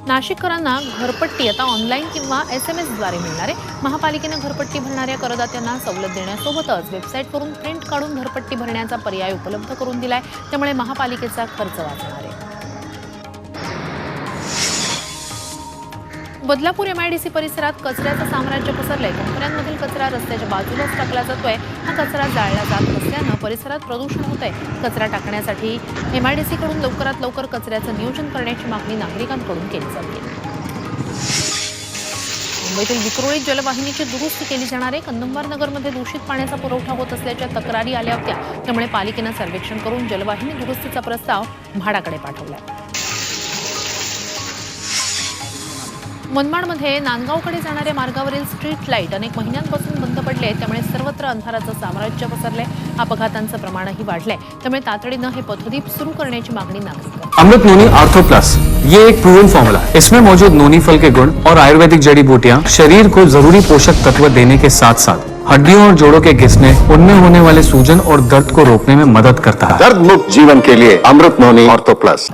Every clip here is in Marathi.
नाशिककरांना घरपट्टी आता ऑनलाईन किंवा SMS द्वारे मिळणार आहे। महापालिकेने घरपट्टी भरणाऱ्या करदात्यांना सवलत देण्यासोबतच वेबसाईटवरून प्रिंट काढून घरपट्टी भरण्याचा पर्याय उपलब्ध करून दिलाय। त्यामुळे महापालिकेचा खर्च वाचणार आहे। बदलापूर MIDC परिसरात कचऱ्याचं साम्राज्य पसरलंय। कंपन्यांमधील कचरा रस्त्याच्या बाजूलाच टाकला जातोय। हा कचरा जाळला जात नसल्यानं परिसरात प्रदूषण होतंय। कचरा टाकण्यासाठी MIDC कडून लवकरात लवकर कचऱ्याचं नियोजन करण्याची मागणी नागरिकांकडून केली जाते। मुंबईतील विक्रोळी जलवाहिनीची दुरुस्ती केली जाणार आहे। कंदमवार नगरमध्ये दूषित पाण्याचा पुरवठा होत असल्याच्या तक्रारी आल्या होत्या। त्यामुळे पालिकेनं सर्वेक्षण करून जलवाहिनी दुरुस्तीचा प्रस्ताव म्हाडाकडे पाठवलाय। मनमाडमध्ये नांदगावकडे जाणाऱ्या मार्गावरील स्ट्रीट लाईट अनेक महिन्यांपासून बंद पडले आहेत। त्यामुळे सर्वत्र अंधाराचं साम्राज्य पसरलंय। अपघातांचं प्रमाणही वाढलंय। त्यामुळे तातडीनं हे पथदीप सुरू करण्याची मागणी नागरिक करतात। अमृत नोनी आर्थो प्लस ये एक प्रूवन फॉर्मूला है। इसमें मौजूद नोनी फल के गुण और आयुर्वेदिक जड़ी बूटियां शरीर को जरूरी पोषक तत्व देने के साथ साथ हड्डियों और जोड़ों के घिसने, उनमें होने वाले सूजन और दर्द को रोकने में मदद करता है। दर्द मुक्त जीवन के लिए अमृत नोनी आर्थो प्लस।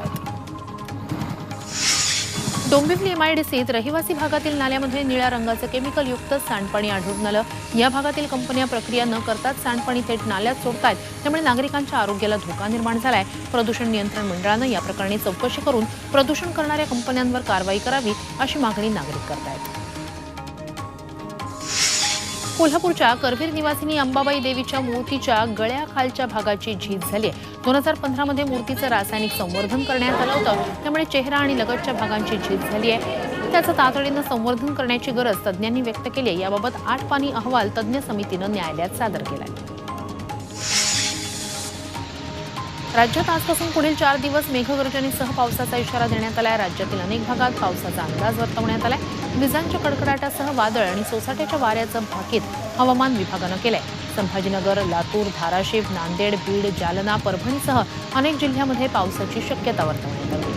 डोंबिवली MIDCत रहिवासी भागातील नाल्यामध्ये निळ्या रंगाचं केमिकल युक्त सांडपाणी आढळून आलं। या भागातील कंपन्या प्रक्रिया न करताच सांडपाणी थेट नाल्यात सोडतायत। त्यामुळे नागरिकांच्या आरोग्याला धोका निर्माण झालाय। प्रदूषण नियंत्रण मंडळानं या प्रकरणी चौकशी करून प्रदूषण करणाऱ्या कंपन्यांवर कारवाई करावी अशी मागणी नागरिक करतायत। कोल्हापूरच्या करवीर निवासिनी अंबाबाई देवीच्या मूर्तीच्या गळ्याखालच्या भागाची झीज झाली आहे। 2015 मध्ये मूर्तीचं रासायनिक संवर्धन करण्यात आलं होतं। त्यामुळे चेहरा आणि लगतच्या भागांची झीज झाली आहे। त्याचं तातडीनं संवर्धन करण्याची गरज तज्ज्ञांनी व्यक्त केली आहे। याबाबत 8 पानी अहवाल तज्ज्ञ समितीनं न्यायालयात सादर केलाय। राज्यात आजपासून पुढील 4 दिवस मेघगर्जनेसह पावसाचा इशारा देण्यात आलाय। राज्यातील अनेक भागात पावसाचा अंदाज वर्तवण्यात आलाय। विजांच्या कडकडाटासह वादळ आणि सोसाट्याच्या वाऱ्याचं भाकीत हवामान विभागानं केलंय। संभाजीनगर, लातूर, धाराशिव, नांदेड, बीड, जालना, परभणीसह अनेक जिल्ह्यामध्ये पावसाची शक्यता वर्तवण्यात आली।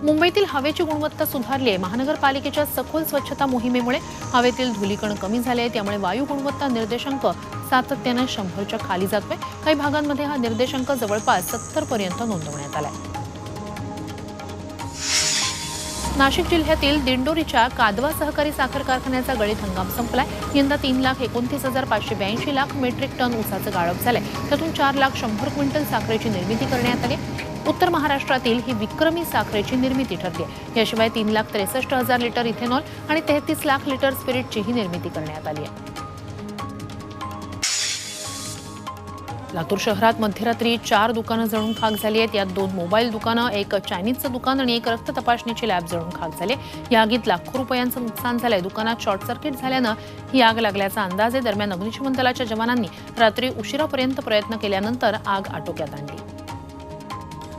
मुंबईतील हवेची गुणवत्ता सुधारली आहे। महानगरपालिकेच्या सखोल स्वच्छता मोहिमेमुळे हवेतील धुलीकण कमी झाले आहे। त्यामुळे वायू गुणवत्ता निर्देशांक सातत्याने 100च्या खाली जातोय। काही भागांमध्ये हा निर्देशांक जवळपास 70 पर्यंत नोंदवण्यात आलाय। नाशिक जिल्ह्यातील दिंडोरीच्या कादवा सहकारी साखर कारखान्याचा गळीत हंगाम संपलाय। यंदा 3,29,582 लाख मेट्रिक टन ऊसाचं गाळप झालंय। त्यातून 4,100,000 क्विंटल साखरेची निर्मिती करण्यात आली। उत्तर महाराष्ट्रातील ही विक्रमी साखरेची निर्मिती ठरली आहे। याशिवाय 3,63,000 लिटर इथेनॉल आणि 33 लाख लिटर स्पिरिटचीही निर्मिती करण्यात आली आहे। लातूर शहरात मध्यरात्री 4 दुकानं जळून खाक झाली आहेत। यात 2 मोबाईल दुकानं, एक चायनीजचं दुकान आणि एक रक्त तपासणीची लॅब जळून खाक झाले। या आगीत लाखो रुपयांचं नुकसान झालंय। दुकानात शॉर्ट सर्किट झाल्यानं ही आग लागल्याचा अंदाज आहे। दरम्यान अग्निशमन दलाच्या जवानांनी रात्री उशिरापर्यंत प्रयत्न केल्यानंतर आग आटोक्यात आणली।